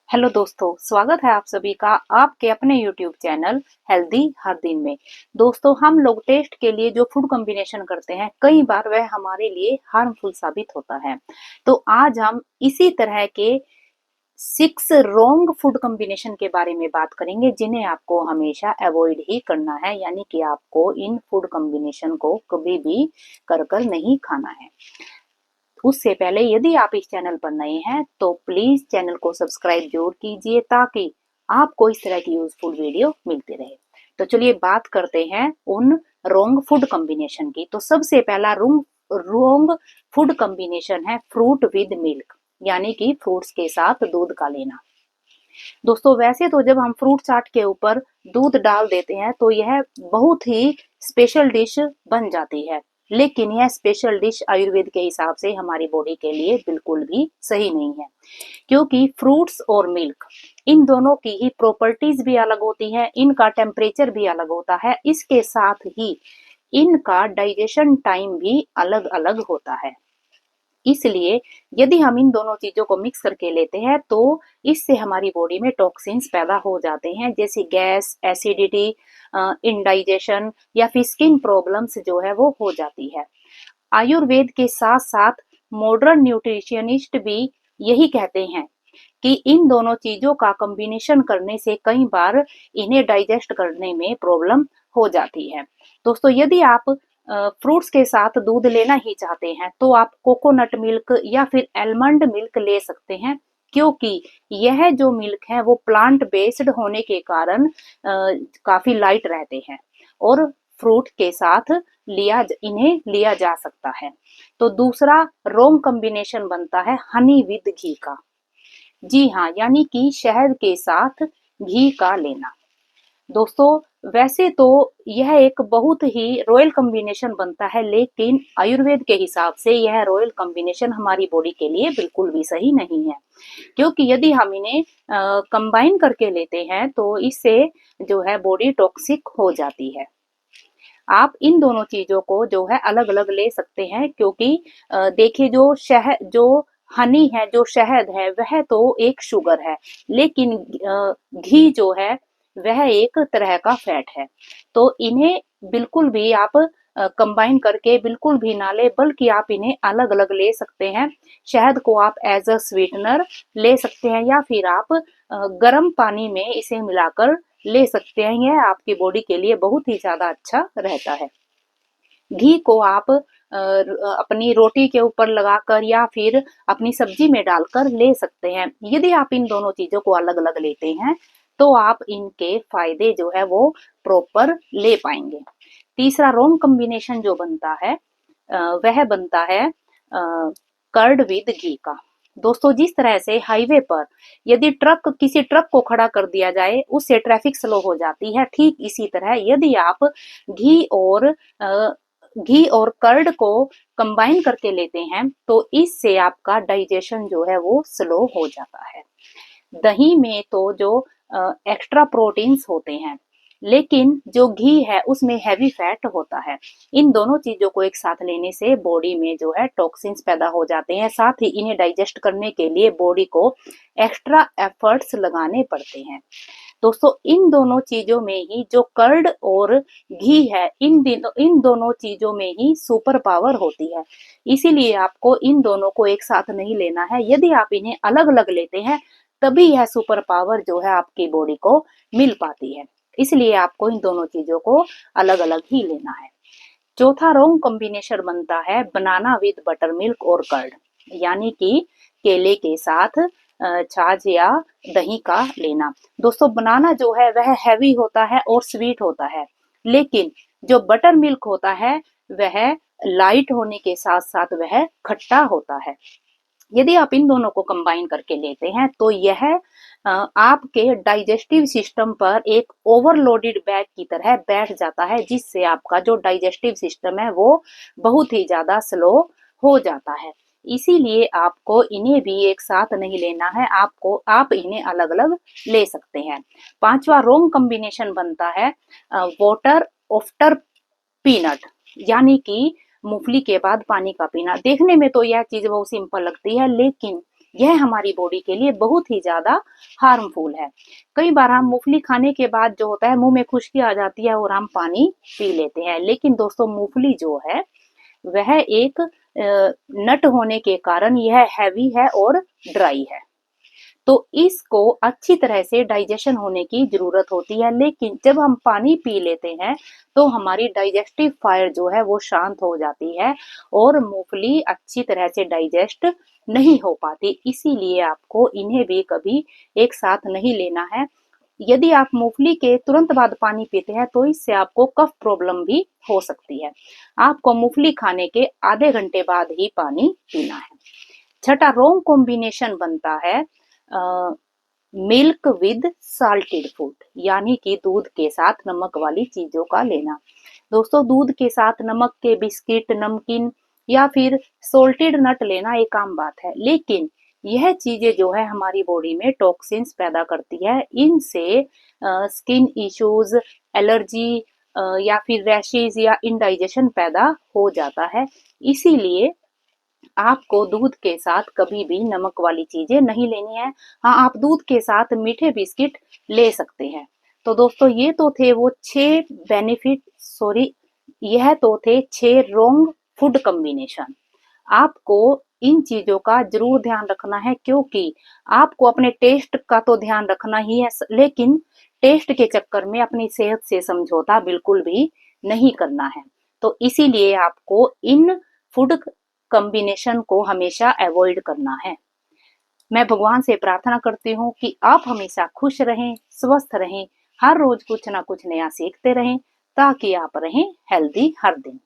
Hello दोस्तों, स्वागत है आप सभी का आपके अपने YouTube चैनल हेल्दी हर दिन में। दोस्तों, हम लोग टेस्ट के लिए जो फूड कॉम्बिनेशन करते हैं, कई बार वह हमारे लिए हार्मफुल साबित होता है। तो आज हम इसी तरह के 6 रॉन्ग फूड कॉम्बिनेशन के बारे में बात करेंगे, जिन्हें आपको हमेशा अवॉइड ही करना है, यानी कि आपको इन फूड कॉम्बिनेशन को कभी भी कर नहीं खाना है। उससे पहले यदि आप इस चैनल पर नए हैं तो प्लीज चैनल को सब्सक्राइब जरूर कीजिए, ताकि आपको इस तरह की यूजफुल वीडियो मिलती रहे। तो चलिए बात करते हैं उन रॉन्ग फूड कॉम्बिनेशन की। तो सबसे पहला रॉन्ग फूड कॉम्बिनेशन है फ्रूट विद मिल्क, यानी कि फ्रूट्स के साथ दूध का लेना। दोस्तों, वैसे तो जब हम फ्रूट चाट के ऊपर दूध डाल देते हैं तो यह बहुत ही स्पेशल डिश बन जाती है, लेकिन यह स्पेशल डिश आयुर्वेद के हिसाब से हमारी बॉडी के लिए बिल्कुल भी सही नहीं है, क्योंकि फ्रूट्स और मिल्क इन दोनों की ही प्रॉपर्टीज भी अलग होती है, इनका टेम्परेचर भी अलग होता है, इसके साथ ही इनका डाइजेशन टाइम भी अलग अलग होता है। इसलिए यदि हम इन दोनों चीजों को मिक्स करके लेते हैं तो इससे हमारी बॉडी में टॉक्सिन्स पैदा हो जाते हैं, जैसे गैस, एसिडिटी, इंडाइजेशन या फिर स्किन प्रॉब्लम्स जो है वो हो जाती है। आयुर्वेद के साथ साथ मॉडर्न न्यूट्रिशनिस्ट भी यही कहते हैं कि इन दोनों चीजों का कॉम्बिनेशन करने से कई बार इन्हें डाइजेस्ट करने में प्रॉब्लम हो जाती है। दोस्तों, यदि आप फ्रूट्स के साथ दूध लेना ही चाहते हैं तो आप कोकोनट मिल्क या फिर आलमंड मिल्क ले सकते हैं, क्योंकि यह जो मिल्क है वो प्लांट बेस्ड होने के कारण काफी लाइट रहते हैं और फ्रूट के साथ इन्हें लिया जा सकता है। तो दूसरा रॉन्ग कॉम्बिनेशन बनता है हनी विद घी का। जी हाँ, यानी कि शहद के साथ घी का लेना। दोस्तों, वैसे तो यह एक बहुत ही रॉयल कॉम्बिनेशन बनता है, लेकिन आयुर्वेद के हिसाब से यह रॉयल कॉम्बिनेशन हमारी बॉडी के लिए बिल्कुल भी सही नहीं है, क्योंकि यदि हम इन्हें कंबाइन करके लेते हैं तो इससे जो है बॉडी टॉक्सिक हो जाती है। आप इन दोनों चीजों को जो है अलग अलग ले सकते हैं, क्योंकि देखिए, जो हनी है, जो शहद है, वह तो एक शुगर है, लेकिन घी जो है वह एक तरह का फैट है। तो इन्हें बिल्कुल भी आप कंबाइन करके बिल्कुल भी ना ले, बल्कि आप इन्हें अलग अलग ले सकते हैं। शहद को आप एज अ स्वीटनर ले सकते हैं, या फिर आप गर्म पानी में इसे मिलाकर ले सकते हैं। यह आपकी बॉडी के लिए बहुत ही ज्यादा अच्छा रहता है। घी को आप अपनी रोटी के ऊपर लगाकर या फिर अपनी सब्जी में डालकर ले सकते हैं। यदि आप इन दोनों चीजों को अलग अलग लेते हैं तो आप इनके फायदे जो है वो प्रॉपर ले पाएंगे। तीसरा रॉन्ग कॉम्बिनेशन जो बनता है वह बनता है कर्ड विद घी का। दोस्तों, जिस तरह से हाईवे पर यदि किसी ट्रक को खड़ा कर दिया जाए, उससे ट्रैफिक स्लो हो जाती है, ठीक इसी तरह यदि आप घी और घी और कर्ड को कंबाइन करके लेते हैं तो इससे आपका डाइजेशन जो है वो स्लो हो जाता है। दही में तो जो एक्स्ट्रा प्रोटीन्स होते हैं, लेकिन जो घी है उसमें हैवी फैट होता है। इन दोनों चीजों को एक साथ लेने से बॉडी में जो है टॉक्सिन्स पैदा हो जाते हैं, साथ ही इन्हें डाइजेस्ट करने के लिए बॉडी को एक्स्ट्रा एफर्ट्स लगाने पड़ते हैं। दोस्तों, इन दोनों चीजों में ही जो कर्ड और घी है, इन दोनों चीजों में ही सुपर पावर होती है। इसीलिए आपको इन दोनों को एक साथ नहीं लेना है। यदि आप इन्हें अलग अलग लेते हैं तभी यह सुपर पावर जो है आपकी बॉडी को मिल पाती है। इसलिए आपको इन दोनों चीजों को अलग अलग ही लेना है। चौथा रॉन्ग कॉम्बिनेशन बनता है बनाना विद बटर मिल्क और कर्ड, यानी कि केले के साथ छाछ या दही का लेना। दोस्तों, बनाना जो है वह हैवी होता है और स्वीट होता है, लेकिन जो बटर मिल्क होता है वह लाइट होने के साथ साथ वह खट्टा होता है। यदि आप इन दोनों को कंबाइन करके लेते हैं तो यह आपके डाइजेस्टिव सिस्टम पर एक ओवरलोडेड बैग की तरह बैठ जाता है, जिससे आपका जो डाइजेस्टिव सिस्टम है वो बहुत ही ज्यादा स्लो हो जाता है। इसीलिए आपको इन्हें भी एक साथ नहीं लेना है, आप इन्हें अलग अलग ले सकते हैं। पांचवा रॉन्ग कॉम्बिनेशन बनता है वाटर आफ्टर पीनट, यानी कि मूंगफली के बाद पानी का पीना। देखने में तो यह चीज बहुत सिंपल लगती है, लेकिन यह हमारी बॉडी के लिए बहुत ही ज्यादा हार्मफुल है। कई बार हम मूंगफली खाने के बाद जो होता है मुंह में खुश्की आ जाती है और हम पानी पी लेते हैं, लेकिन दोस्तों मूंगफली जो है वह एक नट होने के कारण यह हैवी है और ड्राई है, तो इसको अच्छी तरह से डाइजेशन होने की जरूरत होती है। लेकिन जब हम पानी पी लेते हैं तो हमारी डाइजेस्टिव फायर जो है वो शांत हो जाती है और मूंगफली अच्छी तरह से डाइजेस्ट नहीं हो पाती। इसीलिए आपको इन्हें भी कभी एक साथ नहीं लेना है। यदि आप मूंगफली के तुरंत बाद पानी पीते हैं तो इससे आपको कफ प्रॉब्लम भी हो सकती है। आपको मूंगफली खाने के आधे घंटे बाद ही पानी पीना है। छठा रॉन्ग कॉम्बिनेशन बनता है मिल्क विद साल्टेड फूड, यानी कि दूध के साथ नमक वाली चीजों का लेना। दोस्तों दूध के साथ नमक के बिस्किट, नमकीन या फिर सोल्टेड नट लेना एक आम बात है, लेकिन यह चीजें जो है हमारी बॉडी में टॉक्सिन्स पैदा करती है। इनसे स्किन इश्यूज, एलर्जी या फिर रैशेज या इंडाइजेशन पैदा हो जाता है। इसीलिए आपको दूध के साथ कभी भी नमक वाली चीजें नहीं लेनी है। हाँ, आप दूध के साथ मीठे बिस्किट ले सकते हैं। तो दोस्तों ये तो थे वो 6 बेनिफिट, सॉरी, यह तो थे 6 रॉन्ग फूड कॉम्बिनेशन। आपको इन चीजों का जरूर ध्यान रखना है, क्योंकि आपको अपने टेस्ट का तो ध्यान रखना ही है, लेकिन टेस्ट के चक्कर में अपनी सेहत से समझौता बिल्कुल भी नहीं करना है। तो इसीलिए आपको इन फूड कॉम्बिनेशन को हमेशा अवॉइड करना है। मैं भगवान से प्रार्थना करती हूँ कि आप हमेशा खुश रहें, स्वस्थ रहें, हर रोज कुछ ना कुछ नया सीखते रहें, ताकि आप रहें हेल्दी हर दिन।